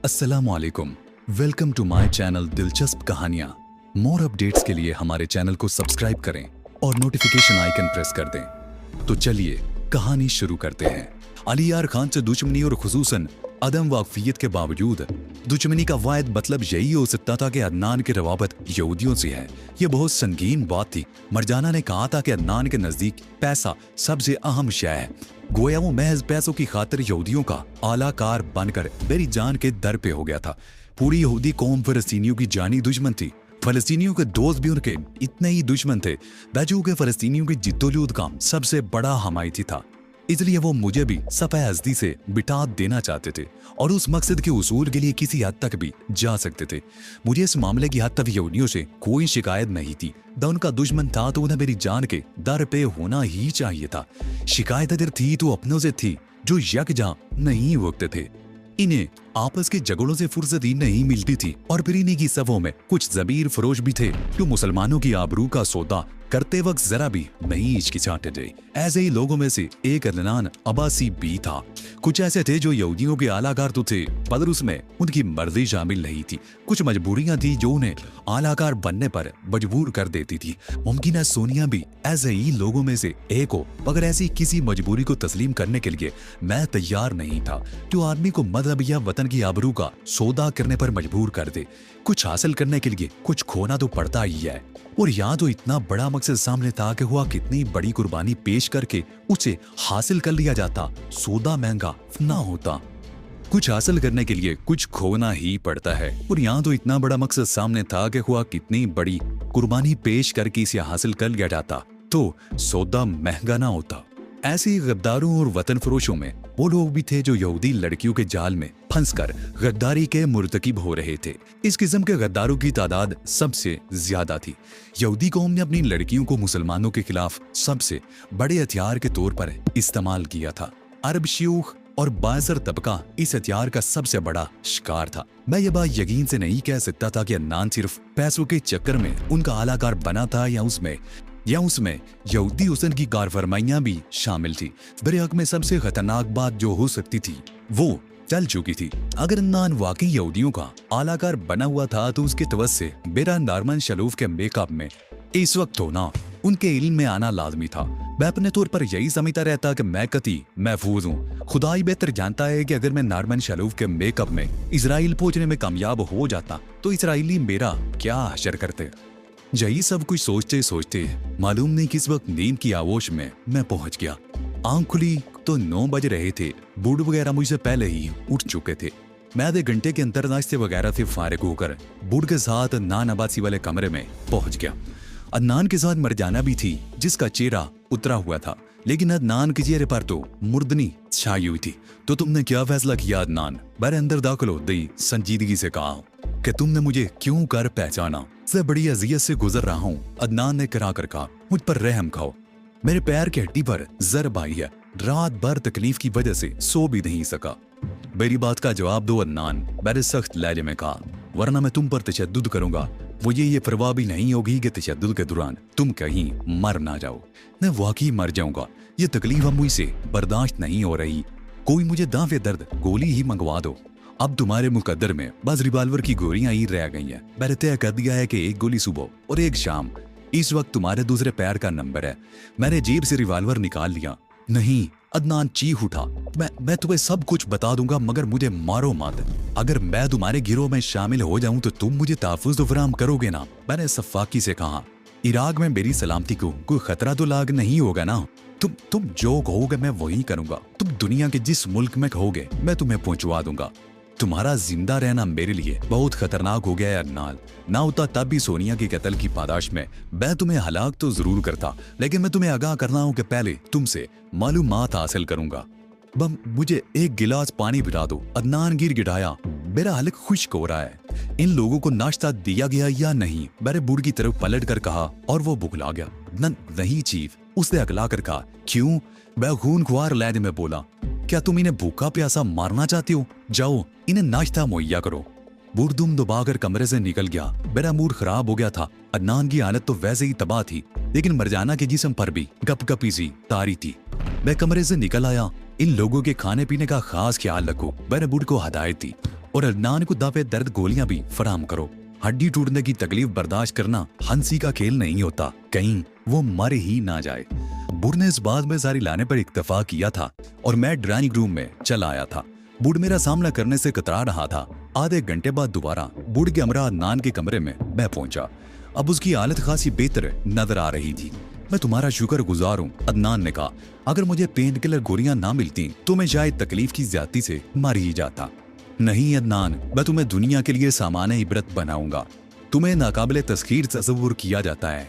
अस्सलामुअलैकुम। Welcome to my channel दिलचस्प कहानियाँ। मोर अपडेट्स के लिए हमारे चैनल को सब्सक्राइब करें और नोटिफिकेशन आइकन प्रेस कर दें। तो चलिए कहानी शुरू करते हैं। अली यार खान से दुश्मनी और खुसूसन अदम वाकफियत के बावजूद दुश्मनी का वायद मतलब यही हो सकता था कि अदनान की रवाबत यहूदियों से है। ये बहुत संगीन बात थी। मरजाना ने कहा था कि अदनान के नज़दीक पैसा सबसे अहम शय है। गोया वो महज पैसों की खातिर यहूदियों का आलाकार बनकर मेरी जान के दर पे हो गया था। पूरी यहूदी कौम फलस्तीनियों की जानी दुश्मन थी। फलस्तीनियों के दोस्त भी उनके इतने ही दुश्मन थे। बैजू के फलस्तीनियों की जिद्दोजहद का सबसे बड़ा हमायती था, इसलिए वो मुझे भी सफ़े हस्ती से बिठा देना चाहते थे और उस मकसद के उसूल के लिए किसी हद तक भी जा सकते थे। मुझे इस मामले की हद तक यहूदियों से कोई शिकायत नहीं थी। दा उनका दुश्मन था तो उन्हें मेरी जान के दर पे होना ही चाहिए था। शिकायत अगर थी तो अपनों से थी जो यकजा नहीं होते थे। इन्हें आपस के झगड़ों से फुर्सत ही नहीं मिलती थी और फिर इन्हीं की सफों में कुछ जबीर फरोश भी थे जो मुसलमानों की आबरू का सौदा करते वक्त जरा भी नहीं हिचकिचाते थे। ऐसे ही लोगों में से एक अदनान अब्बासी भी था। कुछ ऐसे थे जो यहूदियों के आलाकार तो थे पर उसमें उनकी मर्जी शामिल नहीं थी। कुछ मजबूरियां थी जो उन्हें आलाकार बनने पर मजबूर कर देती थी। मुमकिन है सोनिया भी ऐसे ही लोगों में से एक हो, मगर ऐसी किसी मजबूरी को तस्लीम करने के लिए मैं तैयार नहीं था जो आदमी को मजहब या वतन की आबरू का सौदा करने पर मजबूर कर दे। कुछ हासिल करने के लिए कुछ खोना तो पड़ता ही है, और यहाँ तो इतना बड़ा मकसद सामने था कि हुआ कितनी बड़ी कुर्बानी पेश करके उसे हासिल कर लिया जाता, सौदा महंगा ना होता। कुछ हासिल करने के लिए कुछ खोना ही पड़ता है, और यहाँ तो इतना बड़ा मकसद सामने था कि हुआ कितनी बड़ी कुर्बानी पेश करके इसे हासिल कर लिया जाता तो सौदा महंगा ना होता। ऐसे ही गद्दारों और वतन फरोशों में वो लोग भी थे जो यहूदी लड़कियों के जाल में फंसकर गद्दारी के मुर्तकिब हो रहे थे। इस किस्म के गद्दारों की तादाद सबसे ज्यादा थी। यहूदी कौम ने अपनी लड़कियों को मुसलमानों के खिलाफ सबसे बड़े हथियार के तौर पर इस्तेमाल किया था। अरब शयूख और बासर तबका इस हथियार का सबसे बड़ा शिकार था। मैं ये बात यकीन से नहीं कह सकता था कि अदनान सिर्फ पैसों के चक्कर में उनका आलाकार बना था या उसमें यहूदी हुस्न की कारफरमाइयां भी शामिल थी। मेरे हक में सबसे खतरनाक बात जो हो सकती थी वो चल चुकी थी। अगर अदनान वाकई यहूदियों का आलाकार बना हुआ था तो उसके तवस्से बेरा नारमन शलूफ के मेकअप में इस वक्त होना उनके इल्म में आना लाजमी था। मैं अपने तौर पर यही समझता रहता कि मैं कती महफूज हूँ। खुदा ही बेहतर जानता है कि अगर मैं नारमन शलूफ के मेकअप में इसराइल पहुंचने में कामयाब हो जाता तो इसराइली मेरा क्या हशर करते। यही सब कुछ सोचते सोचते मालूम नहीं किस वक्त नींद की आगोश में मैं पहुंच गया। आंख खुली तो 9 बज रहे थे। बूढ़ वगैरह मुझसे पहले ही उठ चुके थे। मैं आधे घंटे के अंदर नाश्ते वगैरह से फारिग होकर बूढ़ के साथ अदनान अब्बासी वाले कमरे में पहुंच गया। अदनान के साथ मरजाना भी थी जिसका चेहरा उतरा हुआ था, लेकिन अदनान के चेहरे पर तो मुर्दनी छाई हुई थी। तो तुमने क्या फैसला किया अदनान? मेरे अंदर दाखिल होते ही संजीदगी से कहा कि तुमने मुझे क्यों कर पहचाना? से बड़ी अजियत से गुजर रहा हूँ, अदनान ने करा कर कहा। मुझ पर रहम खाओ, मेरे पैर की हड्डी पर जरब आई है। रात भर तकलीफ की वजह से सो भी नहीं सका। मेरी बात का जवाब दो अदनान, मैंने सख्त लहजे में कहा, वरना मैं तुम पर तशद्दुद करूंगा। मुझे ये परवाह भी नहीं होगी कि तशद्दुद के दौरान तुम कहीं मर ना जाओ। मैं वाकई मर जाऊंगा। ये तकलीफ अब मुझसे बर्दाश्त नहीं हो रही। कोई मुझे दाफे दर्द गोली ही मंगवा दो। अब तुम्हारे मुकद्दर में बस रिवाल्वर की गोलियां ही रह गई हैं। मैंने तय कर दिया है कि एक गोली सुबह और एक शाम। इस वक्त तुम्हारे दूसरे पैर का नंबर है। मैंने जेब से रिवाल्वर निकाल लिया। नहीं, अदनान चीख उठा, मैं तुम्हें सब कुछ बता दूंगा मगर मुझे मारो मत। अगर मैं तुम्हारे गिरोह में शामिल हो जाऊं तो तुम मुझे तहफ़्फ़ुज़ तो फराहम करोगे ना? मैंने सफ़ाकी से कहा, इराक में मेरी सलामती को कोई खतरा तो लाग नहीं होगा ना? तुम जो कहोगे मैं वही करूंगा। तुम दुनिया के जिस मुल्क में कहोगे मैं तुम्हें पहुंचवा दूंगा। तुम्हारा जिंदा रहना मेरे लिए बहुत खतरनाक हो गया है अदनान। ना होता तब भी सोनिया के कत्ल की पादाश में मैं तुम्हें हलाक तो जरूर करता, लेकिन मैं तुम्हें आगाह करना हूं कि पहले तुमसे मालूमात हासिल करूंगा। बम मुझे एक गिलास पानी पिला दो। अदनान गिड़गिड़ाया, मेरा हलक खुश्क हो रहा है। इन लोगों को नाश्ता दिया गया या नहीं? मैंने बूढ़ की तरफ पलट कर कहा और वो बुखला गया। नहीं चीफ, उसने अगला कर कहा। क्यों? मैं खूनख्वार लहजे में बोला, क्या तुम इन्हें भूखा प्यासा मारना चाहती हो? जाओ इन्हें नाश्ता मुहैया करो। बूढ़ दुम दबाकर कमरे से निकल गया। मेरा मूड खराब हो गया था। अदनान की हालत तो वैसे ही तबाह थी, लेकिन मरजाना के जिस्म पर भी गपगपी सी तारी थी। मैं कमरे से निकल आया। इन लोगों के खाने पीने का खास ख्याल रखो, मैंने बूढ़ को हदायत दी। और अदनान को दफे दर्द गोलियां भी फराहम करो। हड्डी टूटने की तकलीफ बर्दाश्त करना हंसी का खेल नहीं होता, कहीं वो मर ही ना जाए। बुढ़ ने इस बात में सारी लाने पर इत्तेफाक किया था और मैं ड्राइंग रूम में चला आया था। बुढ़ मेरा सामना करने से कतरा रहा था। आधे घंटे बाद दोबारा बुढ़ के हमरा अदनान के कमरे में मैं पहुंचा। अब उसकी हालत खासी बेहतर नजर आ रही थी। मैं तुम्हारा शुक्रगुजार हूँ, अदनान ने कहा। अगर मुझे पेन किलर गोलियां ना मिलती तो मैं शायद तकलीफ की ज्यादती से मर ही जाता। नहीं अदनान, मैं तुम्हें दुनिया के लिए सामान्य इबरत बनाऊंगा। तुम्हें नाकाबिले तस्खीर तस्वुर किया जाता है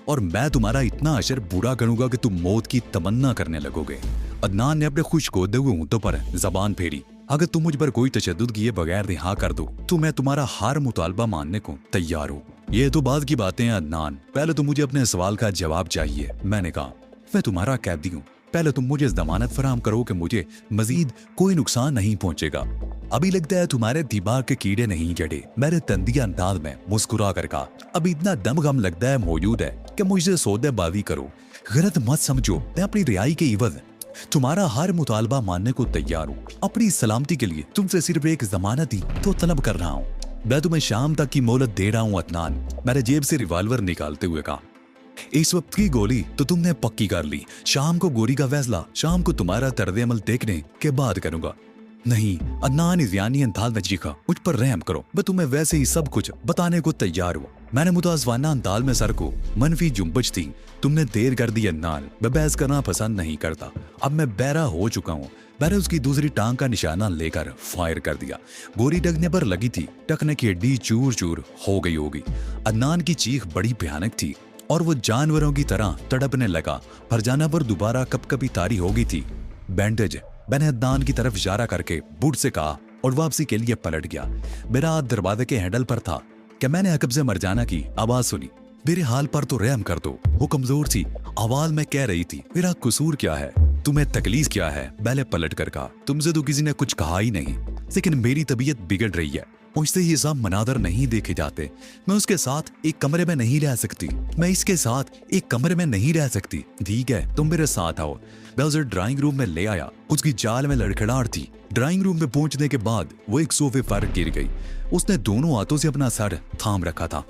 और मैं तुम्हारा इतना अशर बुरा करूंगा कि तुम मौत की तमन्ना करने लगोगे। अदनान ने अपने खुश खोदे हुए ऊँटों पर जबान फेरी। अगर तुम मुझ पर कोई तशद्दुद किए बगैर रिहा कर दो तो मैं तुम्हारा हर मुतालबा मानने को तैयार हूँ। ये तो बाद की बातें हैं अदनान, पहले तो मुझे अपने सवाल का जवाब चाहिए। मैंने कहा, मैं तुम्हारा कैदी हूँ, पहले तुम मुझे जमानत फराहम करो कि मुझे मजीद कोई नुकसान नहीं पहुंचेगा। अभी लगता है तुम्हारे दिमाग के कीड़े नहीं जड़े, मेरे तंदिया अंदाज में मुस्कुरा कर कहा। अभी इतना दम गम लगता है मौजूद है कि मुझसे सौदेबाजी करो। गलत मत समझो, मैं अपनी रिहाई के इवज तुम्हारा हर मुतालबा मानने को तैयार हूँ। अपनी सलामती के लिए तुमसे सिर्फ एक जमानत ही तो तलब कर रहा हूँ। मैं तुम्हें शाम तक की मोहलत दे रहा हूँ अदनान, मैंने जेब से रिवॉल्वर निकालते हुए कहा। इस वक्त की गोली तो तुमने पक्की कर ली, शाम को गोली का फैसला शाम को तुम्हारा तर्ज अमल देखने के बाद करूंगा। नहीं, अदनान इज़यानी अंदाज में चीखा, मुझ पर रहम करो, मैं तुम्हें वैसे ही सब कुछ बताने को तैयार हूँ। मैंने मुताज़वाना अंदाज में सर को मनफी जुम्बश दी। तुमने देर कर दी अदनान, मैं बहस करना पसंद नहीं करता। अब मैं बहरा हो चुका हूँ। मैंने उसकी दूसरी टांग का निशाना लेकर फायर कर दिया। गोली टकने पर लगी थी, टकने की हड्डी चूर चूर हो गई होगी। अदनान की चीख बड़ी भयानक थी और वो जानवरों की तरह तड़पने लगा। फरजाना पर दोबारा कपकपी तारी हो गई थी। बैंडेज, मैंने अदनान की तरफ इशारा करके बुढ़ से कहा और वापसी के लिए पलट गया। मेरा हाथ दरवाजे के हैंडल पर था कि मैंने अकब से मरजाना की आवाज सुनी। मेरे हाल पर तो रहम कर दो, वो कमजोर थी। आवाज में कह रही थी, मेरा कसूर क्या है, तुम्हें तकलीफ क्या है। मैंने पलट कर कहा, तुमसे तो किसी ने कुछ कहा ही नहीं, लेकिन मेरी तबीयत बिगड़ रही है, मुझसे ये सब मनादर नहीं देखे जाते। मैं उसके साथ एक कमरे में नहीं रह सकती, मैं इसके साथ एक कमरे में नहीं रह सकती। ठीक है, तुम मेरे साथ आओ। मैं उसे ड्राइंग रूम में ले आया। उसकी चाल में लड़खड़ाहट थी। ड्राइंग रूम में पहुंचने के बाद वो एक सोफे पर गिर गई। उसने दोनों हाथों से अपना सर थाम रखा था।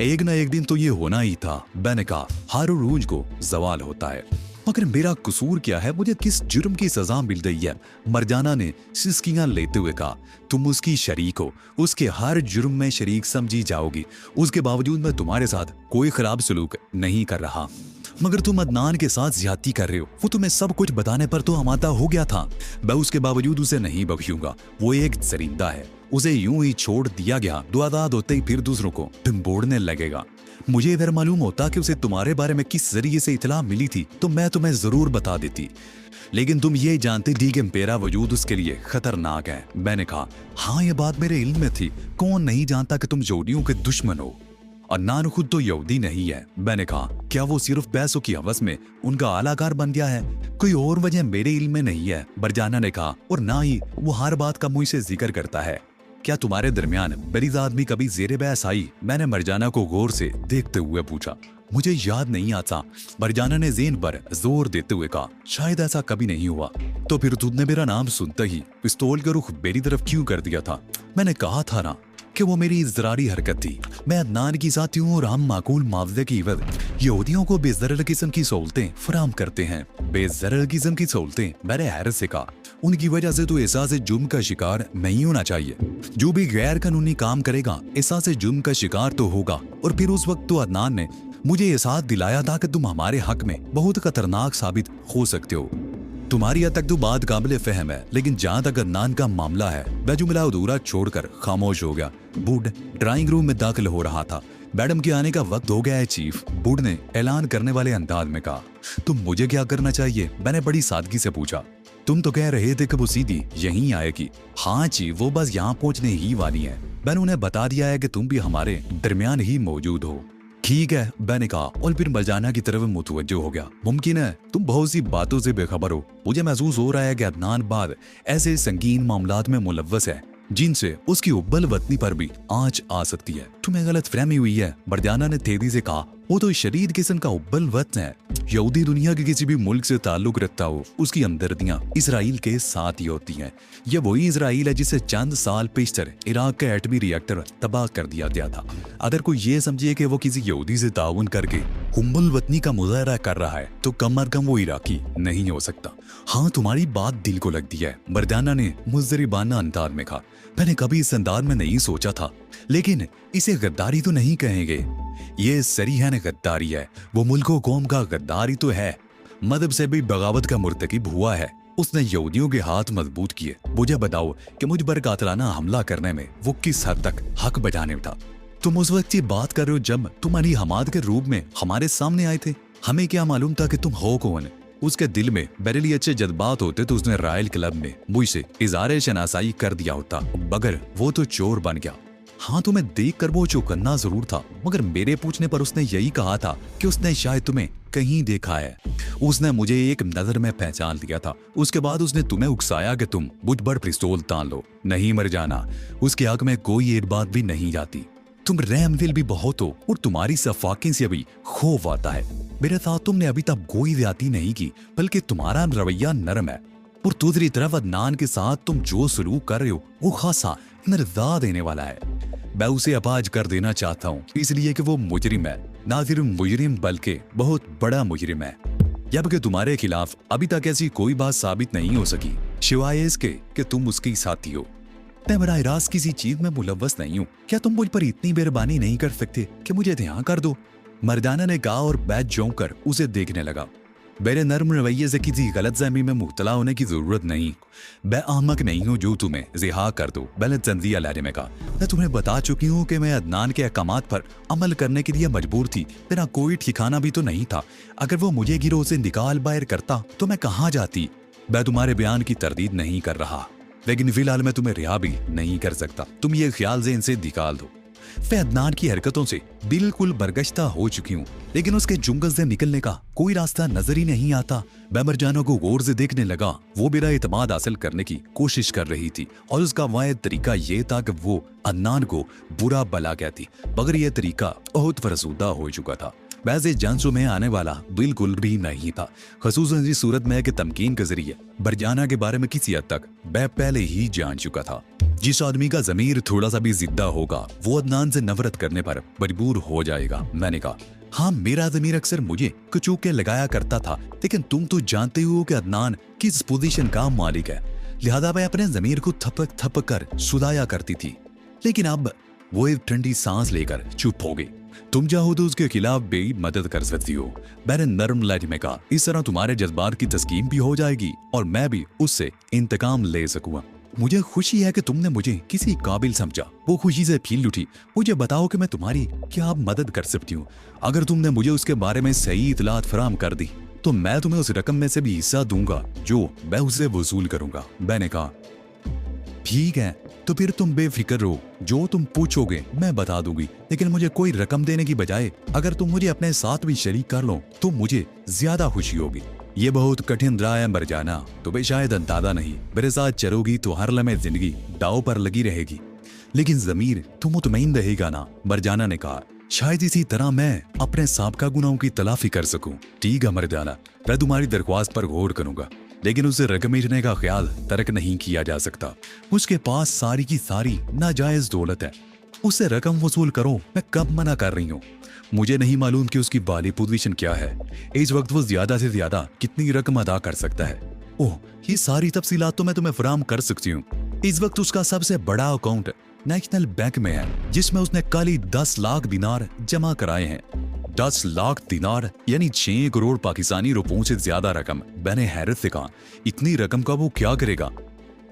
एक ना एक दिन तो ये होना ही था। मैंने कहा, हर रूज को जवाल होता है, मगर मेरा कसूर क्या है, मुझे किस जुर्म की सजा मिल रही है। मरजाना ने सिसकियां लेते हुए कहा, तुम उसकी शरीक हो, उसके हर जुर्म में शरीक समझी जाओगी। उसके बावजूद मैं तुम्हारे साथ कोई खराब सलूक नहीं कर रहा, मगर तुम अदनान के साथ ज्यादती कर रहे हो। वो तुम्हें सब कुछ बताने पर तो आमादा हो गया था। मैं उसके बावजूद उसे नहीं बख्शूंगा। वो एक जरिंदा है, उसे यूं ही छोड़ दिया गया, दुआदाद होते ही फिर दूसरों को ढिंबोड़ने लगेगा। मुझे इधर मालूम होता कि उसे तुम्हारे बारे में किस जरिए से इतला मिली थी तो मैं तुम्हें जरूर बता देती, लेकिन तुम ये जानती थी कि मेरा वजूद उसके लिए खतरनाक है। मैंने कहा, हाँ ये बात मेरे इल्म में थी। कौन नहीं जानता कि तुम यहूदियों के दुश्मन हो। अदनान खुद तो यहूदी नहीं है। मैंने कहा, क्या वो सिर्फ पैसों की हवस में उनका आलाकार बन गया है? कोई और वजह मेरे इल्म में नहीं है। मरजाना ने कहा, और ना ही वो हर बात का मुझसे जिक्र करता है। क्या तुम्हारे दरमियान बरीज़ आदमी कभी ज़ेरे बहस आई? मैंने मरजाना को गौर से देखते हुए पूछा। मुझे याद नहीं आता, मरजाना ने ज़ेन पर जोर देते हुए कहा। शायद ऐसा कभी नहीं हुआ। तो फिर तुमने मेरा नाम सुनते ही पिस्तौल का रुख मेरी तरफ क्यों कर दिया था? मैंने कहा था ना कि वो मेरी इज़रारी हरकत थी। मैं अदनान की साथी हूँ और हम माकूल मुआवजे की इवज़ यहूदियों को बेज़रर किस्म की सहूलतें फराहम करते हैं। बेज़रर किस्म की सहूलतें? मैंने हैरत से कहा। उनकी वजह से तो एहसास जुर्म का शिकार नहीं होना चाहिए। जो भी गैर कानूनी काम करेगा एहसास जुर्म का शिकार तो होगा। और फिर उस वक्त तो अदनान ने मुझे एहसास दिलाया था कि तुम हमारे हक में बहुत खतरनाक साबित हो सकते हो। तुम्हारी हद तक तो बात काबिल फहम है, लेकिन जहाँ तक अदनान का मामला है, मैं जुमला अधूरा छोड़कर खामोश हो गया। बूढ़ ड्राइंग रूम में दाखिल हो रहा था। मैडम के आने का वक्त हो गया है चीफ, बूढ़ ने ऐलान करने वाले अंदाज में कहा। तुम मुझे क्या करना चाहिए? मैंने बड़ी सादगी से पूछा। तुम तो कह रहे थे कि वो सीधी यहीं आएगी। हाँ चीफ, वो बस यहाँ पहुँचने ही वाली है। मैंने उन्हें बता दिया है कि तुम भी हमारे दरमियान ही मौजूद हो। ठीक है, मैंने कहा और फिर मरजाना की तरफ मुतवज्जो हो गया। मुमकिन है तुम बहुत सी बातों से बेखबर हो। मुझे महसूस हो रहा है कि अदनान बाद ऐसे संगीन मामलात में मुलव्वस है जिनसे उसकी उब्बल वतनी पर भी आंच आ सकती है। तुम्हें गलत फहमी हुई है, मरजाना ने तेजी से कहा वो तो शरीर किस्म का उब्बल वतन है। यहूदी दुनिया के किसी भी मुल्क से ताल्लुक रखता हो, उसकी हमदर्दियां इसराइल के साथ ही होती हैं। यह वही इसराइल है जिसे चंद साल पेशतर इराक का एटमी रिएक्टर तबाह कर दिया गया था। अगर कोई ये समझे कि वो किसी यहूदी से ताउन करके हुम्बुल वतनी का मुजाहरा कर रहा है तो कम अज कम वो इराकी नहीं हो सकता। हाँ, तुम्हारी बात दिल को लगती है, मर्दाना ने मुजरिबाना अंदाज में कहा। मैंने कभी इस अंदाज में नहीं सोचा था, लेकिन इसे गद्दारी तो नहीं कहेंगे। ये सरीहन गद्दारी है। वो मुल्क व कौम का गद्दारी तो है, मदब से भी बगावत का मुर्तकिब हुआ है। उसने यहूदियों के हाथ मजबूत किए। मुझे बताओ कि मुझ पर कातलाना हमला करने में वो किस हद तक हक बजाने उठा। तुम उस वक्त ये बात कर रहे हो जब तुम अली हमाद के रूप में हमारे सामने आए थे। हमें क्या मालूम था कि तुम हो कौन। उसके दिल में मेरे लिए अच्छे जज्बात होते तो उसने रॉयल क्लब में मुझसे इज़हार शनासाई कर दिया होता, मगर वो तो चोर बन गया। हाँ, तुम्हें देख कर वो चौकन्ना जरूर था, मगर मेरे पूछने पर उसने यही कहा था कि उसने शायद तुम्हें कहीं देखा है। उसने मुझे एक नजर में पहचान लिया था। उसके बाद उसने तुम्हें उकसाया कि तुम मुझ पर पिस्तौल तान लो। नहीं मर जाना, उसके हक में कोई एक बात भी नहीं जाती। तुम रहमदिल भी बहुत हो और तुम्हारी सफाकी से अभी खौफ आता है। मेरे साथ तुमने अभी तक कोई ज्यादती नहीं की, बल्कि तुम्हारा रवैया नरम है। और दूसरी तरफ अदनान के साथ तुम जो सलूक कर रहे हो वो खासा मर्जा देने वाला है। मैं उसे अपाज कर देना चाहता हूँ, इसलिए कि वो मुजरिम है, ना सिर्फ मुजरिम बल्कि बहुत बड़ा मुजरिम है। जबकि तुम्हारे खिलाफ अभी तक ऐसी कोई बात साबित नहीं हो सकी, सिवाय इसके कि तुम उसकी साथी हो। मैं बराह रास्त किसी चीज में मुलव्वस नहीं हूँ। क्या तुम मुझ पर इतनी मेहरबानी नहीं कर सकते कि मुझे ध्यान कर दो? मर्दाना ने कहा और बैठ जों कर उसे देखने लगा। मेरे नर्म रवैये से किसी गलतफहमी में मुब्तला होने की जरूरत नहीं। मैं अहमक नहीं हूँ जो तुम्हें रिहा कर दो। मैंने तंजिया लहरे में कहा, मैं तुम्हें बता चुकी हूँ कि मैं अदनान के अहकामात पर अमल करने के लिए मजबूर थी। मेरा कोई ठिकाना भी तो नहीं था। अगर वो मुझे गिरोह से निकाल बाहर करता तो मैं कहाँ जाती? मैं तुम्हारे बयान की तरदीद नहीं कर रहा, लेकिन फिलहाल मैं तुम्हें रिहा भी नहीं कर सकता। तुम ये ख्याल से इनसे निकाल दो। मैं अदनान की हरकतों से बिल्कुल बरगश्ता हो चुकी हूँ, लेकिन उसके जुंगल से निकलने का कोई रास्ता नजर ही नहीं आता। मैं मरजाना को गौर से देखने लगा। वो मेरा एतमाद हासिल करने की कोशिश कर रही थी और उसका वाहिद तरीका ये था कि वो अदनान को बुरा भला कहती, मगर यह तरीका बहुत फरसूदा हो चुका था। वैसे जानसों में आने वाला बिल्कुल भी नहीं था, खसूसन इस सूरत में कि तमकीन के जरिए मरजाना के बारे में किसी हद तक मैं पहले ही जान चुका था। जिस आदमी का जमीर थोड़ा सा भी जिद्दा होगा वो अदनान से नफरत करने पर मजबूर हो जाएगा। मैंने कहा, हाँ, मेरा जमीर अक्सर मुझे कुचूके लगाया करता था, लेकिन तुम तो जानते हो कि अदनान किस पोजीशन का मालिक है, लिहाजा मैं अपने जमीर को थपक थपक कर सुधाया करती थी। लेकिन अब वो एक ठंडी सांस लेकर चुप हो गई। तुम चाहो तो उसके खिलाफ भी मदद कर सकती हो, मैंने नरम लहजे में कहा। इस तरह तुम्हारे जज्बात की तस्कीन भी हो जाएगी और मैं भी उससे इंतकाम ले सकूंगा। मुझे खुशी है कि तुमने मुझे किसी काबिल समझा। वो खुशी से फील उठी। मुझे बताओ कि मैं तुम्हारी क्या मदद कर सकती हूँ। अगर तुमने मुझे उसके बारे में सही इतलात फराहम कर दी तो मैं तुम्हें उस रकम में से भी हिस्सा दूंगा जो मैं उससे वसूल करूंगा। मैंने कहा, ठीक है, तो फिर तुम बेफिक्र रहो, जो तुम पूछोगे मैं बता दूंगी। लेकिन मुझे कोई रकम देने की बजाय अगर तुम मुझे अपने साथ भी शरीक कर लो तो मुझे ज्यादा खुशी होगी। ये बहुत कठिन राह है मरजाना, तुम्हें शायद अंदाजा नहीं। मेरे साथ चलोगी तो हर लम्हे जिंदगी दाव पर लगी रहेगी, लेकिन जमीर तो मुतमईन रहेगा ना? मरजाना ने कहा, शायद इसी तरह मैं अपने साबका गुनाहों की तलाफी कर सकूं। ठीक है मरजाना, मैं तुम्हारी दरख्वास्त पर गौर करूंगा, लेकिन उसे रकम देने का ख्याल तर्क नहीं किया जा सकता। उसके पास सारी की सारी नाजायज दौलत है, उससे रकम वसूल करो। मैं कब मना कर रही हूँ? मुझे नहीं मालूम कि उसकी बाली पोजीशन क्या है, इस वक्त वो ज्यादा से ज्यादा कितनी रकम अदा कर सकता है। ओह, ये सारी तफसीलात तो मैं तुम्हें फराहम कर सकती हूँ। इस वक्त उसका सबसे बड़ा अकाउंट नेशनल बैंक में है, जिसमें उसने कल ही 10 लाख दिनार जमा कराए हैं। 10 लाख दिनार यानी 6 करोड़ पाकिस्तानी रुपयों से ज्यादा रकम। मैंने हैरत से कहा, इतनी रकम का वो क्या करेगा?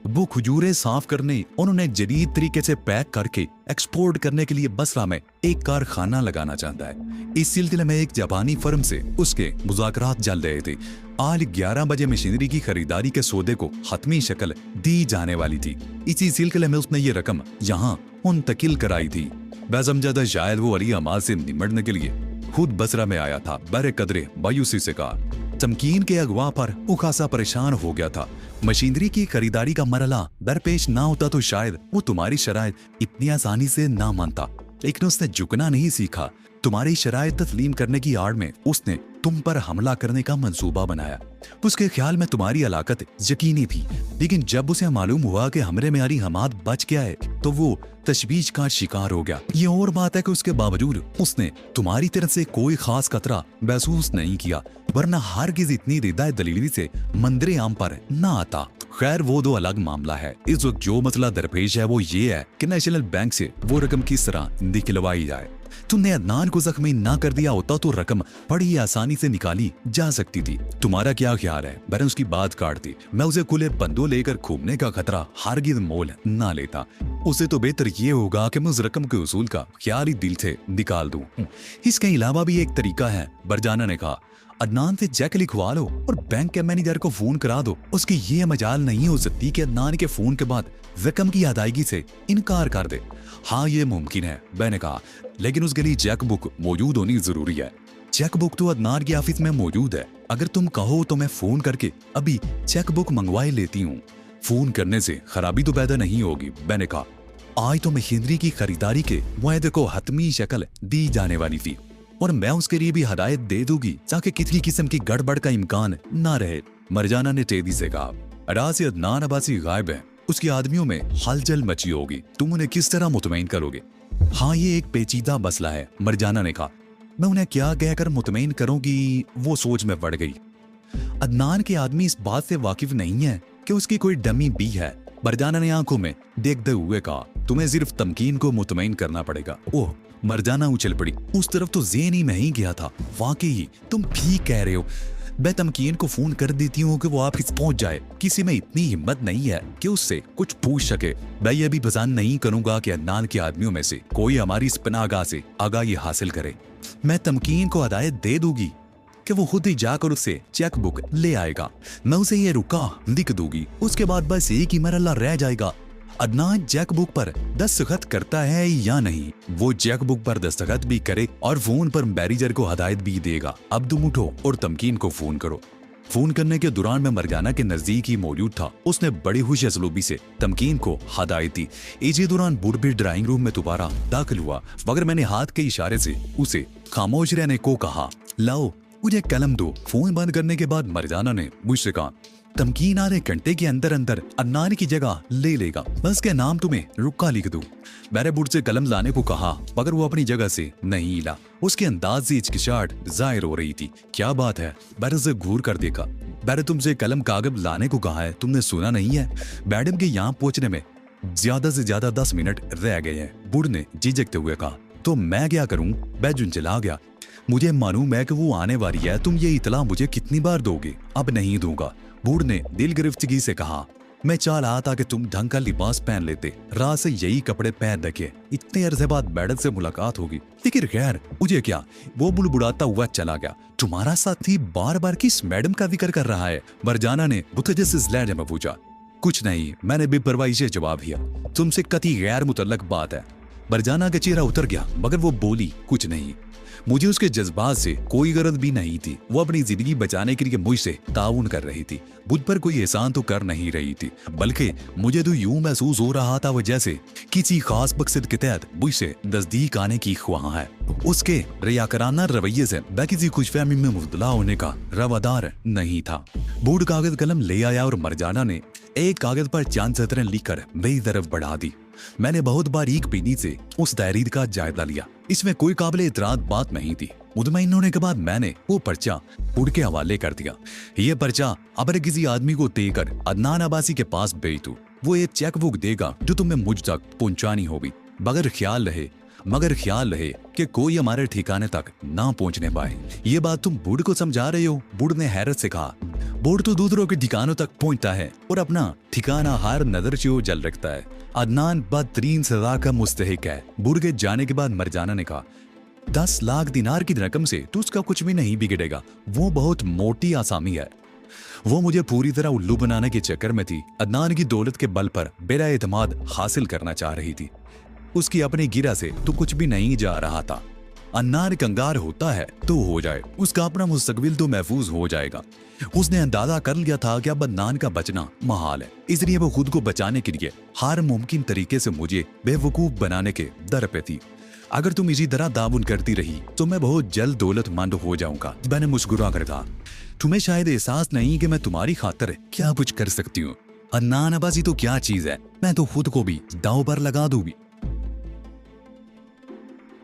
वो खजूरें साफ करने और उन्हें जदीद तरीके से पैक करके एक्सपोर्ट करने के लिए बसरा में एक कारखाना लगाना चाहता है। इस सिलसिले में एक जापानी फर्म से उसके मुज़ाकरात चल रहे थे। आज 11 बजे मशीनरी की खरीदारी के सौदे को हतमी शक्ल दी जाने वाली थी। इसी सिलसिले में उसने ये रकम यहाँ मुंतकिल कराई थी। मैं समझा था शायद वो अली हमाद से निमटने के लिए खुद बसरा में आया था। बरे कदरे मायूसी से कहा, तमकीन के अगवा पर वो खासा परेशान हो गया था। मशीनरी की खरीदारी का मरला दरपेश ना होता तो शायद वो तुम्हारी शराइत इतनी आसानी से ना मानता, लेकिन उसने झुकना नहीं सीखा। तुम्हारी शराइत तस्लीम करने की आड़ में उसने तुम पर हमला करने का मंसूबा बनाया। उसके ख्याल में तुम्हारी हलाकत यकीनी थी, लेकिन जब उसे मालूम हुआ कि हमरे में अली हमाद बच गया है तो वो तशवीश का शिकार हो गया। ये और बात है कि उसके बावजूद उसने तुम्हारी तरफ से कोई खास खतरा महसूस नहीं किया, वरना हरगिज़ इतनी रिदा दलीली से मंदिर आम पर न आता। खैर वो दो अलग मामला है। इस वक्त जो मसला दरपेश है वो ये है कि नेशनल बैंक से वो रकम किस तरह निकलवाई जाए। तुमने अदनान को जख्मी ना कर दिया होता तो रकम बड़ी आसानी से निकाली जा सकती थी। तुम्हारा क्या ख्याल है? मैंने उसकी बात काट दी। मैं उसे खुले बंदों लेकर घूमने का खतरा हरगिज़ मोल ना लेता। उसे तो बेहतर ये होगा कि मैं उस रकम के उसूल का ख्याल ही दिल से निकाल दूं। इसके अलावा भी एक तरीका है, बरजाना ने कहा। अदनान से चेक लिखवा लो और बैंक के मैनेजर को फोन करा दो। उसकी ये मजाल नहीं हो सकती कि अदनान के फोन के बाद रकम की अदायगी से इनकार कर दे। हाँ ये मुमकिन है, मैंने कहा, लेकिन उसके लिए चेक बुक मौजूद होनी जरूरी है। चेक बुक तो अदनान के ऑफिस में मौजूद है। अगर तुम कहो तो मैं फोन करके अभी चेक बुक मंगवाई लेती हूँ। फोन करने से खराबी तो पैदा नहीं होगी, मैंने कहा। आज तो मशीनरी की खरीदारी के मुआहदे को हतमी शक्ल दी जाने वाली थी और मैं उसके लिए भी हदायत दे दूंगी ताकि किसी किस्म की गड़बड़ का इम्कान ना रहे। मरजाना ने तेजी से कहा। अड़ा से अदनान अब्बासी गायब है, उसके आदमियों में हलचल मची होगी। तुम उन्हें किस तरह मुतमईन करोगे? हाँ ये एक पेचीदा मसला है, मरजाना ने कहा। मैं उन्हें क्या कहकर मुतमईन करूंगी? वो सोच में पड़ गई। अदनान के आदमी इस बात से वाकिफ नहीं है कि उसकी कोई डमी भी है। मरजाना ने आंखों में देखते हुए कहा। तुम्हें सिर्फ तमकीन को मुतमईन करना पड़ेगा। ओह, मरजाना उछल पड़ी। उस तरफ तो ज़हन ही में ही गया था। वाकई तुम ठीक कह रहे हो। मैं तमकीन को फोन कर देती हूँ कि वो आपके पहुंच जाए। किसी में इतनी हिम्मत नहीं है कि उससे कुछ पूछ सके। मैं ये भी पसंद नहीं करूंगा कि अदनान के आदमियों में से कोई हमारी इस पनाहगाह से आगाही हासिल करे। मैं तमकीन को हदायत दे दूंगी कि वो खुद ही जाकर उससे चेक बुक ले आएगा। मैं उसे ये रुका लिख दूंगी। उसके बाद बस एक ही मरहला रह जाएगा, अदनान चेक बुक पर दस्तखत करता है या नहीं। वो चेक बुक पर दस्तखत भी करे और फोन पर मैनेजर को हदायत भी देगा। अब तुम उठो और तमकीन को फोन करो। फोन करने के दौरान मैं मरजाना के नजदीक ही मौजूद था। उसने बड़ी खुश असलूबी से तमकीन को हदायत दी। इसी दौरान बुढ़ भी ड्राइंग रूम में दोबारा दाखिल हुआ, मगर मैंने हाथ के इशारे से उसे खामोश रहने को कहा। लाओ मुझे कलम दो। फोन बंद करने के बाद मरजाना ने मुझसे कहा, तमकीन आधे घंटे के अंदर अंदर अदनान की जगह ले लेगा। बस के नाम तुम्हें रुका लिख दूं। मैंने बुढ़ से कलम लाने को कहा, मगर वो अपनी जगह से नहीं हिला। उसके अंदाज से हिचकिचाहट जाहिर हो रही थी। क्या बात है? मैंने उसे घूर कर देखा। मैंने तुमसे कलम कागज लाने को कहा है, तुमने सुना नहीं है? मैडम के यहाँ पहुंचने में ज्यादा से ज्यादा 10 मिनट रह गए हैं, बुढ़ ने झिझकते हुए कहा। तो मैं क्या करूं? मैं झुंझला गया। मुझे मालूम है कि वो आने वाली है। तुम ये इतला मुझे कितनी बार दोगे? अब नहीं दूंगा, बूढ़ ने दिल गिरफ्तगी से कहा। मैं चाह रहा था कि तुम ढंग का लिबास पहन लेते, रात से यही कपड़े पहन रखे। इतने अरसे बाद मैडम से मुलाकात होगी, लेकिन खैर मुझे क्या। वो बुड़बुड़ाता हुआ चला गया। तुम्हारा साथी बार बार किस मैडम का जिक्र कर रहा है? मरजाना ने मुतजस्सिस लहजे में पूछा। कुछ नहीं, मैंने बेपरवाही से जवाब दिया। तुमसे कतई गैर मुतल्लक बात है। मरजाना का चेहरा उतर गया, मगर वो बोली कुछ नहीं। मुझे उसके जज्बात से कोई गरज भी नहीं थी। वो अपनी जिंदगी बचाने के लिए मुझसे ताउन कर रही थी। मुझ पर कोई एहसान तो कर नहीं रही थी, बल्कि मुझे तो यूं महसूस हो रहा था वो जैसे किसी खास मकसद के तहत मुझसे नजदीक आने की ख्वाह है। उसके रियाकराना रवैये से मैं किसी खुशफहमी में मुब्तला होने का रवादार नहीं था। बूढ़ कागज कलम ले आया और मरजाना ने एक कागज पर चंद सतरें लिखकर मेरी तरफ बढ़ा दी। मैंने बहुत बारीक बीनी से उस तहरीर का जायजा लिया। इसमें कोई काबिल इतराज बात नहीं थी। मुतमईन होने के बाद मैंने वो पर्चा बुढ़ के हवाले कर दिया। ये पर्चा अगर किसी आदमी को देकर अदनान अब्बासी के पास भेज दूं, वो एक चेक बुक देगा जो तुम्हें मुझ तक पहुंचानी होगी। मगर ख्याल रहे कि कोई हमारे ठिकाने तक ना पहुंचने पाए। ये बात तुम बूढ़ को समझा रहे हो? बूढ़ ने हैरत से कहा। बूढ़ तो दूसरों के ठिकानों तक पहुंचता है और अपना ठिकाना हर नजर से जल रखता है। अदनान बदतरीन सजा का मुस्तहिक है। बूढ़ के जाने के बाद मरजाना ने कहा, 10 लाख दिनार की रकम से तो उसका कुछ भी नहीं बिगड़ेगा। वो बहुत मोटी आसामी है। वो मुझे पूरी तरह उल्लू बनाने के चक्कर में थी। अदनान की दौलत के बल पर मेरा एतमाद हासिल करना चाह रही थी। उसकी अपनी गिरा से तो कुछ भी नहीं जा रहा था। अदनान कंगार होता है तो हो जाए, उसका अपना मुस्तकबिल तो महफूज हो जाएगा। उसने अंदाजा कर लिया था कि अब अदनान का बचना महाल है, इसलिए वो खुद को बचाने के लिए हर मुमकिन तरीके से मुझे बेवकूफ बनाने के दर पे थी। अगर तुम इसी तरह दावुन करती रही तो मैं बहुत जल्द दौलतमंद हो जाऊंगा। मैंने मुस्कुरा कर कहा, तुम्हें शायद एहसास नहीं कि मैं तुम्हारी खातिर क्या कुछ कर सकती हूँ। नानाबाजी तो क्या चीज है, मैं तो खुद को भी दांव पर लगा दूंगी।